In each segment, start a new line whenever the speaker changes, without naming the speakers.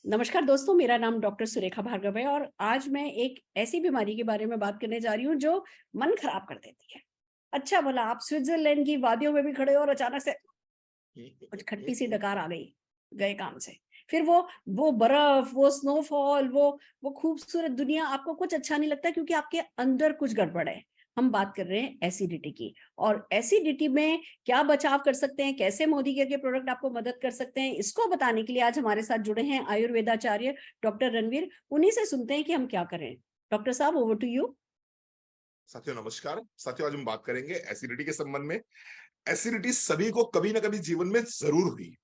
नमस्कार दोस्तों, मेरा नाम डॉक्टर सुरेखा भार्गव है और आज मैं एक ऐसी बीमारी के बारे में बात करने जा रही हूँ जो मन खराब कर देती है। अच्छा भला आप स्विट्जरलैंड की वादियों में भी खड़े हो और अचानक से कुछ खट्टी सी डकार आ गई, गए काम से। फिर वो बर्फ, वो स्नोफॉल, वो खूबसूरत दुनिया आपको कुछ अच्छा नहीं लगता क्योंकि आपके अंदर कुछ गड़बड़ है। हम बात कर रहे हैं एसिडिटी की और एसिडिटी में क्या बचाव कर सकते हैं, कैसे मोदी केयर के प्रोडक्ट आपको मदद कर सकते हैं, इसको बताने के लिए आज हमारे साथ जुड़े हैं आयुर्वेदाचार्य डॉक्टर रणवीर। उन्हीं से सुनते हैं कि हम क्या करें। डॉक्टर साहब, ओवर टू यू।
साथियों नमस्कार। साथियों आज हम बात करेंगे एसिडिटी के संबंध में। एसिडिटी सभी को कभी ना कभी जीवन में जरूर हुई।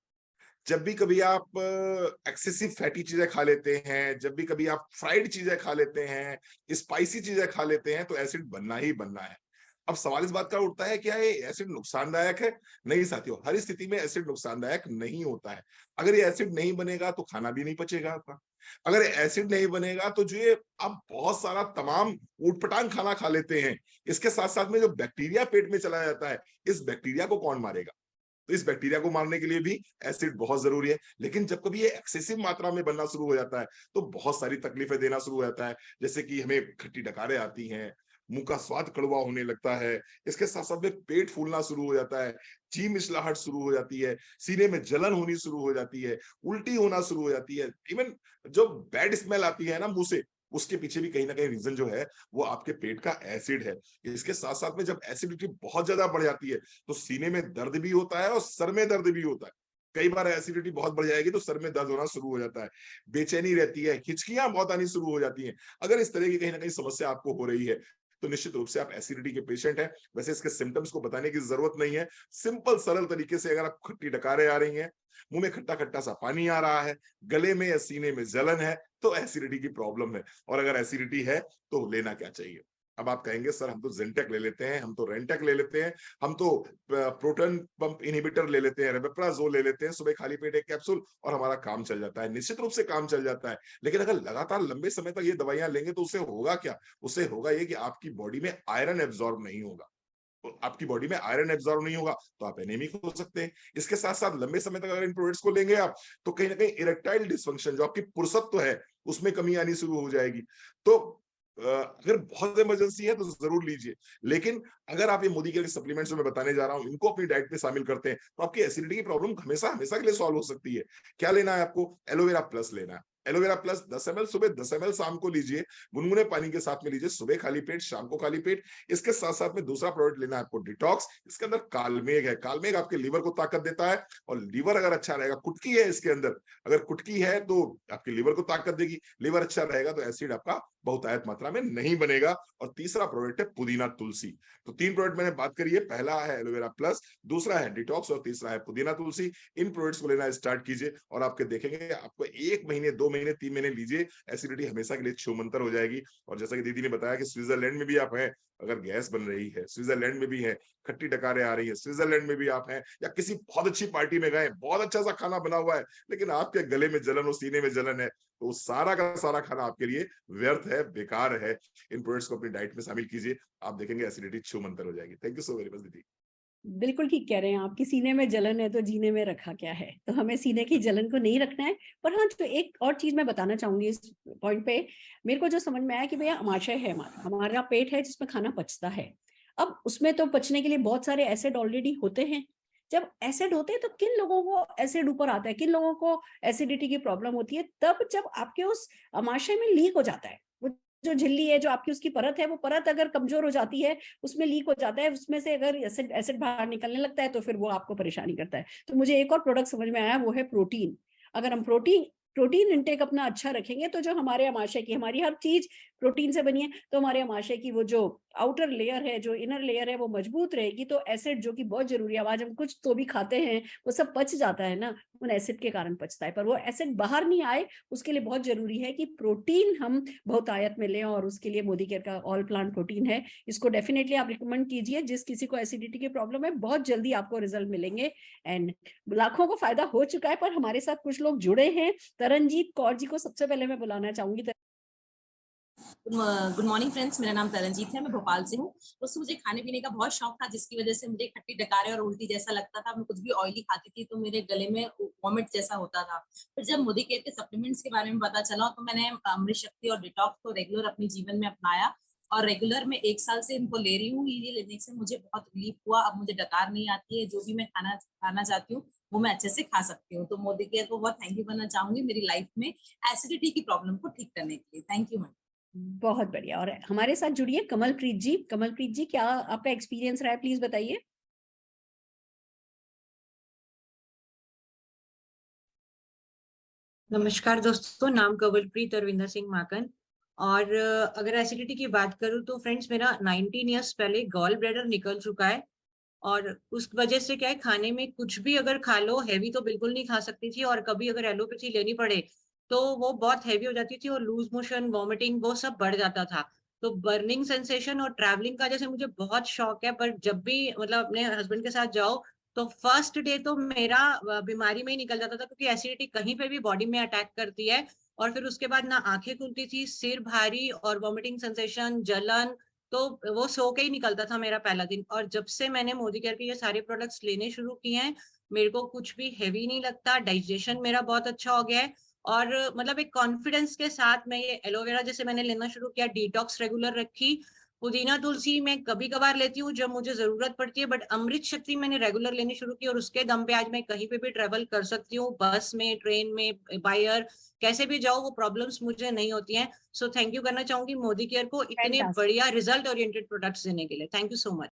जब भी कभी आप एक्सेसिव फैटी चीजें खा लेते हैं, जब भी कभी आप फ्राइड चीजें खा लेते हैं, स्पाइसी चीजें खा लेते हैं, तो एसिड बनना ही बनना है। अब सवाल इस बात का उठता है, क्या ये एसिड नुकसानदायक है? नहीं साथियों, हर स्थिति में एसिड नुकसानदायक नहीं होता है। अगर ये एसिड नहीं बनेगा तो खाना भी नहीं पचेगा आपका। अगर एसिड नहीं बनेगा तो जो ये आप बहुत सारा तमाम ऊटपटांग खाना खा लेते हैं, इसके साथ साथ में जो बैक्टीरिया पेट में चला जाता है, इस बैक्टीरिया को कौन मारेगा? तो इस बैक्टीरिया को मारने के लिए भी एसिड बहुत जरूरी है। लेकिन जब कभी ये एक्सेसिव मात्रा में बनना शुरू हो जाता है तो बहुत सारी तकलीफें देना शुरू हो जाता है। जैसे कि हमें खट्टी डकारें आती हैं, मुंह का स्वाद कड़वा होने लगता है, इसके साथ साथ में पेट फूलना शुरू हो जाता है, जी मिचलाहट शुरू हो जाती है, सीने में जलन होनी शुरू हो जाती है, उल्टी होना शुरू हो जाती है। इवन जो बैड स्मेल आती है ना मुंह से, उसके पीछे भी कहीं ना कहीं रीजन जो है वो आपके पेट का एसिड है। इसके साथ साथ में जब एसिडिटी बहुत ज्यादा बढ़ जाती है तो सीने में दर्द भी होता है और सर में दर्द भी होता है। कई बार एसिडिटी बहुत बढ़ जाएगी तो सर में दर्द होना शुरू हो जाता है, बेचैनी रहती है, हिचकियां बहुत आनी शुरू हो जाती हैं। अगर इस तरह की कहीं ना कहीं समस्या आपको हो रही है तो निश्चित रूप से आप एसिडिटी के पेशेंट हैं। वैसे इसके सिम्टम्स को बताने की जरूरत नहीं है। सिंपल सरल तरीके से अगर आप खट्टी डकारें आ रही हैं, मुंह में खट्टा खट्टा सा पानी आ रहा है, गले में या सीने में जलन है, तो एसिडिटी की प्रॉब्लम है। और अगर एसिडिटी है तो लेना क्या चाहिए? अब आप कहेंगे सर हम तो जेंटेक ले लेते हैं, हम तो रेंटेक ले लेते हैं, हम तो प्रोटॉन पंप इनहिबिटर ले लेते हैं, रेबेप्राजोल ले लेते हैं, सुबह खाली पेट एक कैप्सूल और हमारा काम चल जाता है। निश्चित रूप से काम चल जाता है। लेकिन अगर लगातार लंबे समय तक ये दवाइयां लेंगे तो उससे होगा क्या? उससे होगा ये कि आपकी बॉडी में आयरन एब्जॉर्ब नहीं होगा। तो आपकी बॉडी में आयरन एब्जॉर्ब नहीं होगा तो आप एनीमिक हो सकते हैं। इसके साथ साथ लंबे समय तक अगर इन प्रोडक्ट्स को लेंगे आप, तो कहीं ना कहीं इरेक्टाइल डिसफंक्शन, जो आपकी पुरुषत्व है, उसमें कमी आनी शुरू हो जाएगी। तो अगर बहुत इमरजेंसी है तो जरूर लीजिए। लेकिन अगर आप ये मोदी के सप्लीमेंट्स जो मैं बताने जा रहा हूं इनको अपनी डाइट में शामिल करते हैं तो आपकी एसिडिटी की प्रॉब्लम हमेशा हमेशा के लिए सॉल्व हो सकती है। क्या लेना है आपको? एलोवेरा प्लस लेना है। एलोवेरा प्लस 10 ml सुबह, 10 ml शाम को लीजिए। गुनगुने पानी के साथ में लीजिए, सुबह खाली पेट, शाम को खाली पेट। इसके साथ साथ में दूसरा प्रोडक्ट लेना है आपको डिटॉक्स। इसके अंदर कालमेघ है। कालमेघ आपके लीवर को ताकत देता है और लीवर अगर अच्छा रहेगा, कुटकी है इसके अंदर, अगर कुटकी है तो आपके लीवर को ताकत देगी। लीवर अच्छा रहेगा तो एसिड आपका बहुतायत मात्रा में नहीं बनेगा। और तीसरा प्रोडक्ट है पुदीना तुलसी। तो 3 प्रोडक्ट मैंने बात करी है। पहला है एलोवेरा प्लस, दूसरा है डिटॉक्स और तीसरा है पुदीना तुलसी। इन प्रोडक्ट्स को लेना स्टार्ट कीजिए और आपके देखेंगे आपको 1 महीने, 2 महीने, 3 महीने लीजिए, एसिडिटी हमेशा के लिए छूमंतर हो जाएगी। और जैसा कि दीदी ने बताया कि स्विट्जरलैंड में भी आप हैं, अगर गैस बन रही है, स्विट्जरलैंड में भी है, खट्टी डकारें आ रही है, स्विट्जरलैंड में भी आप हैं, या किसी बहुत अच्छी पार्टी में गए, बहुत अच्छा सा खाना बना हुआ है, लेकिन आपके गले में जलन और सीने में जलन है, तो सारा का सारा खाना आपके लिए व्यर्थ है, बेकार है। इन प्रोडक्ट्स को अपनी डाइट में शामिल कीजिए, आप देखेंगे एसिडिटी छूमंतर हो जाएगी। Thank you so very much दीदी।
बिल्कुल ठीक कह रहे हैं आप कि सीने में जलन है तो जीने में रखा क्या है, तो हमें सीने की जलन को नहीं रखना है। पर हाँ, जो एक और चीज मैं बताना चाहूंगी इस पॉइंट पे, मेरे को जो समझ में आया कि भैया आमाशय है, हमारा हमारा पेट है जिसमें खाना पचता है। अब उसमें तो पचने के लिए बहुत सारे एसिड ऑलरेडी होते हैं। जब एसिड होते हैं तो किन लोगों को एसिड ऊपर आता है, किन लोगों को एसिडिटी की प्रॉब्लम होती है? तब जब आपके उस आमाशय में लीक हो जाता है, वो जो झिल्ली है, जो आपकी उसकी परत है, वो परत अगर कमजोर हो जाती है, उसमें लीक हो जाता है, उसमें से अगर एसिड एसिड बाहर निकलने लगता है तो फिर वो आपको परेशानी करता है। तो मुझे एक और प्रोडक्ट समझ में आया, वो है प्रोटीन। अगर हम प्रोटीन प्रोटीन इंटेक अपना अच्छा रखेंगे तो जो हमारे आमाशय की, हमारी हर चीज प्रोटीन से बनी है, तो हमारे आमाशय की वो जो आउटर लेयर है, जो इनर लेयर है, वो मजबूत रहेगी। तो एसिड जो कि बहुत जरूरी है, आज हम कुछ तो भी खाते हैं वो सब पच जाता है ना, उन एसिड के कारण पचता है, पर वो एसिड बाहर नहीं आए उसके लिए बहुत जरूरी है कि प्रोटीन हम बहुतायत में लें। और उसके लिए मोदी केयर का ऑल प्लांट प्रोटीन है, इसको डेफिनेटली आप रिकमेंड कीजिए। जिस किसी को एसिडिटी की प्रॉब्लम है, बहुत जल्दी आपको रिजल्ट मिलेंगे एंड लाखों को फायदा हो चुका है। पर हमारे साथ कुछ लोग जुड़े हैं। तरनजीत कौर जी को सबसे पहले मैं बुलाना चाहूंगी।
गुड मॉर्निंग फ्रेंड्स, मेरा नाम तरनजीत है, मैं भोपाल से हूँ। दोस्तों, मुझे खाने पीने का बहुत शौक था जिसकी वजह से मुझे खट्टी डकारें और उल्टी जैसा लगता था। मैं कुछ भी ऑयली खाती थी तो मेरे गले में वॉमिट जैसा होता था। फिर जब मोदी केयर के सप्लीमेंट्स के बारे में पता चला तो मैंने अमृत शक्ति और डिटॉक्स को रेगुलर अपने जीवन में अपनाया और रेगुलर मैं 1 साल से इनको ले रही हूँ। ये लेने से मुझे बहुत रिलीफ हुआ। अब मुझे डकार नहीं आती है, जो भी मैं खाना चाहती हूँ वो मैं अच्छे से खा सकती हूँ। तो मोदी केयर को बहुत थैंक यू करना चाहूंगी मेरी लाइफ में एसिडिटी की प्रॉब्लम को ठीक करने के लिए। Thank you ma'am.
बहुत बढ़िया। और हमारे साथ जुड़िए कमलप्रीत जी। कमलप्रीत जी, क्या आपका एक्सपीरियंस रहा है, प्लीज बताइए।
नमस्कार दोस्तों, नाम कवलप्रीत अरविंदर सिंह माकन। और अगर एसिडिटी की बात करूं तो फ्रेंड्स, मेरा 19 इयर्स पहले गॉल ब्लैडर निकल चुका है। और उस वजह से क्या है, खाने में कुछ भी अगर खा लो, हैवी तो बिल्कुल नहीं खा सकती थी, और कभी अगर एलोपैथी लेनी पड़े तो वो बहुत हैवी हो जाती थी और लूज मोशन, वॉमिटिंग, वो सब बढ़ जाता था। तो बर्निंग सेंसेशन और ट्रैवलिंग का जैसे मुझे बहुत शौक है, पर जब भी मतलब अपने हस्बैंड के साथ जाओ तो फर्स्ट डे तो मेरा बीमारी में ही निकल जाता था, क्योंकि एसिडिटी कहीं पे भी बॉडी में अटैक करती है। और फिर उसके बाद ना आंखें खुलती थी, सिर भारी और वॉमिटिंग सेंसेशन, जलन, तो वो सो के ही निकलता था मेरा पहला दिन। और जब से मैंने मोदी केयर के ये सारे प्रोडक्ट्स लेने शुरू किए हैं, मेरे को कुछ भी हेवी नहीं लगता, डाइजेशन मेरा बहुत अच्छा हो गया है। और मतलब एक कॉन्फिडेंस के साथ मैं ये एलोवेरा जैसे मैंने लेना शुरू किया, डिटॉक्स रेगुलर रखी, पुदीना तुलसी मैं कभी कभार लेती हूँ जब मुझे जरूरत पड़ती है, बट अमृत शक्ति मैंने रेगुलर लेनी शुरू की, और उसके दम पे आज मैं कहीं पे भी ट्रेवल कर सकती हूँ, बस में, ट्रेन में, बाय एयर, कैसे भी जाओ वो प्रॉब्लम्स मुझे नहीं होती हैं। सो थैंक यू करना चाहूंगी मोदी केयर को इतने
फैंटास्टिक।
बढ़िया रिजल्ट ओरिएंटेड प्रोडक्ट्स देने के लिए। Thank you so much.